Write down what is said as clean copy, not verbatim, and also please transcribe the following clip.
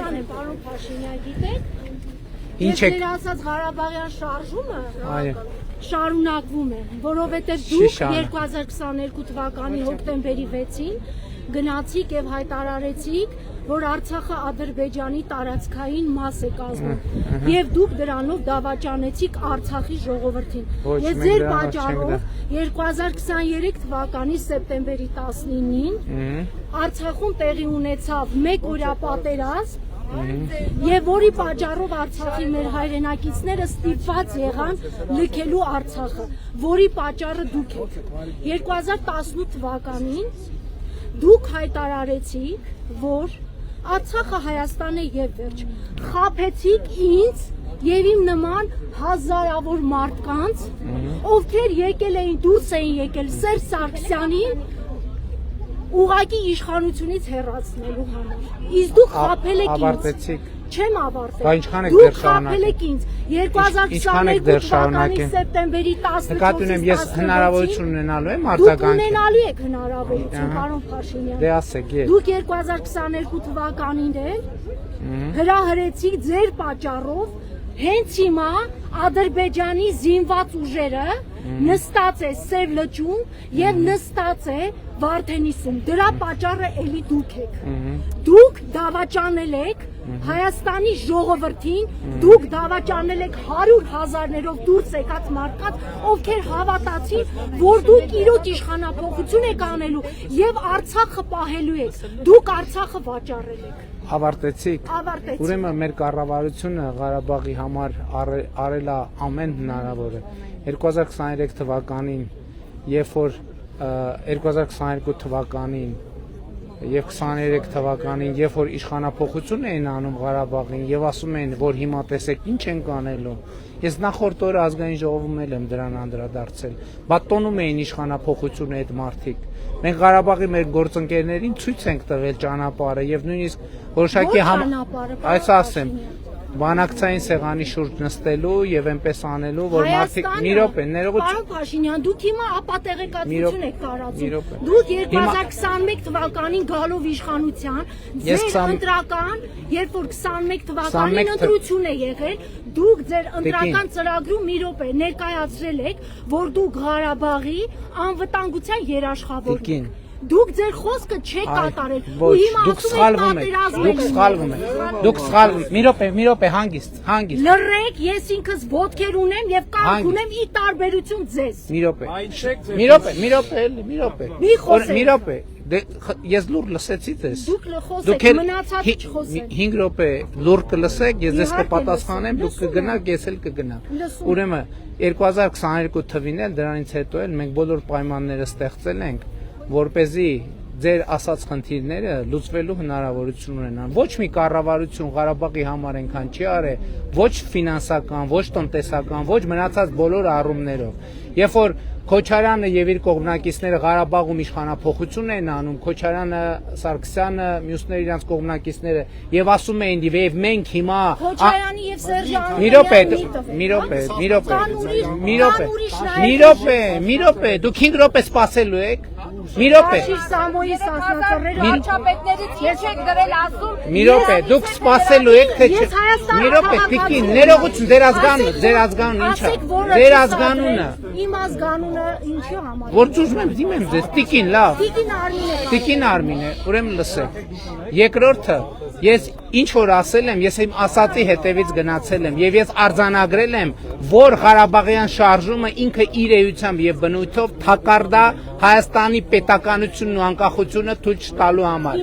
Այդքան է, պարոն Փաշինյան, գիտեք, Ինչ ես եք ձեր ասած Ղարաբաղյան շարժումը Այո շարունակվում է, որովհետև դուք 2022 թվականի հոկտեմբերի 6-ին գնացիք եւ հայտարարեցիք, որ Արցախը Ադրբեջանի տարածքային մաս է կազմում եւ դուք դրանով դավաճանեցիք Արցախի ժողովրդին։ Ես ձեր պատճառով 2023 թվականի սեպտեմբերի 19-ին Արցախում տեղի ունեցավ 1 օրյա պատերազմ Եվ որի պատճառով Արցախի մեր հայրենակիցները ստիպված եղան լքելու Արցախը, որի պատճառը դուք եք։ 2018 թվականին դուք հայտարարեցիք, որ Արցախը Հայաստան է եւ վերջ։ Խաբեցիք ինձ եւ իմ նման հազարավոր մարդկանց, ովքեր եկել էին, դուրս էին եկել Սերժ Սարգսյանին ուղղակի իշխանությունից հեռացնելու համար։ Իսկ դուք խաբել եք ինձ։ Ավարտեցիք։ Չեմ ավարտել։ Բա ինչքան եք Դուք դեռ խաբել եք ինձ։ 2022 թվականի սեպտեմբերի 14-ից Նկատի ունեմ, ես հնարավորություն ունենալու եմ արձագանքել։ Դուք ունենալու եք հնարավորություն, պարոն Փաշինյան։ Դե ասեք, ես։ Դուք 2022 թվականին հրահրեցիք ձեր պատճառով հենց հիմա Ադրբեջանի զինված ուժերը նստած է Սև լճում եւ նստած է Վարդենիսում։ Դրա պատճառը էլի դուք եք։ Դուք դավաճանել եք Հայաստանի ժողովրդին, դուք դավաճանել եք 100,000-ներով դուրս եկած մարդկանց, ովքեր հավատացին, որ դուք իրոք իշխանափոխություն եք անելու եւ Արցախը պահելու եք։ Դուք Արցախը վաճառել եք։ Ավարտեցիք։ Ավարտեցիք։ Ուրեմն մեր կառավարությունը Ղարաբաղի համար արել է ամեն հնարավորը։ 2023 թվականին, երբ որ 2022 թվականին եւ 23 թվականին, երբ որ իշխանափոխություն էին անում Ղարաբաղին եւ ասում էին, որ հիմա տեսեք ինչ են կանելու։ Ես նախորդ օրը ազգային ժողովում եմ դրան անդրադարձել։ Բատոնում էին իշխանափոխությունը այդ մարդիկ։ Մենք Ղարաբաղի մեր գործընկերներին ցույց ենք տվել ճանապարհը եւ նույնիսկ որոշակի այս ասեմ բանակցային սեղանի շուրջ նստելու եւ այնպես անելու, որ մարդիկ մի րոպե ներողություն։ Պարոն Փաշինյան, դուք հիմա ապատեղեկատվություն եք տարածում։ Դուք 2021 թվականին գալով իշխանության, ձեր ընտրական, երբ որ 21 թվականին ընտրություն է եղել, դուք ձեր ընտրական ծրագրում մի րոպե ներկայացրել եք, որ դուք Ղարաբաղի անվտանգության երաշխավորն եք։ Դուք ձեր խոսքը չեք կատարել ու հիմա ասում եք պատերազմ եք։ Դուք սխալվում եք։ Մի րոպե, հանգիստ։ Լռեք, ես ինքս ոտքեր ունեմ եւ կամք ունեմ ի տարբերություն ձեզ։ Մի րոպե։ Ես լուր լսեցի ձեզ։ Դուք խոսեք, մնացածը չխոսեն։ 5 րոպե լուր կլսեք, ես ձեզ կպատասխանեմ, դուք կգնաք, ես էլ կգնամ։ Ուրեմն 2022 թվին էլ դրանից հետո էլ մենք բոլոր պայմանները ստեղծել ենք, որպեսզի ձեր ասած խնդիրները լուծվելու հնարավորություն ունենան։ Ոչ մի կառավարություն Ղարաբաղի համար այնքան չի արել, ոչ ֆինանսական, ոչ տնտեսական, ոչ մնացած բոլոր առումներով։ Երբ որ Քոչարյանը եւ իր կողմնակիցները Ղարաբաղում իշխանափոխություն են անում, Քոչարյանը, Սարգսյանը, մյուսները իրենց կողմնակիցները եւ ասում էին եւ մենք հիմա Քոչարյանի եւ Սերժյանի մի րոպե, դուք 5 րոպե սպասելու եք։ Մի րոպե։ Չեք դրել ասում։ Մի րոպե, դուք սպասելու եք թե չէ։ Մի րոպե, տիկին, ներողություն, ձեր ազգանունը ի՞նչ է։ Ձեր ազգանունը։ Իմ ազգանունը ինչի համար։ Որ ուզում եմ դիմեմ ձեզ, տիկին, լավ։ Տիկին Արմին է, ուրեմն լսեք։ Երկրորդը, ես ինչ որ ասել եմ, ես իմ ասածի հետևից գնացել եմ եւ ես արձանագրել եմ, որ Ղարաբաղյան շարժումը ինքը իր էությամբ եւ բնույթով թակարդ է Հայաստանի պետականությունն ու անկախությունը թույլ չտալու համար։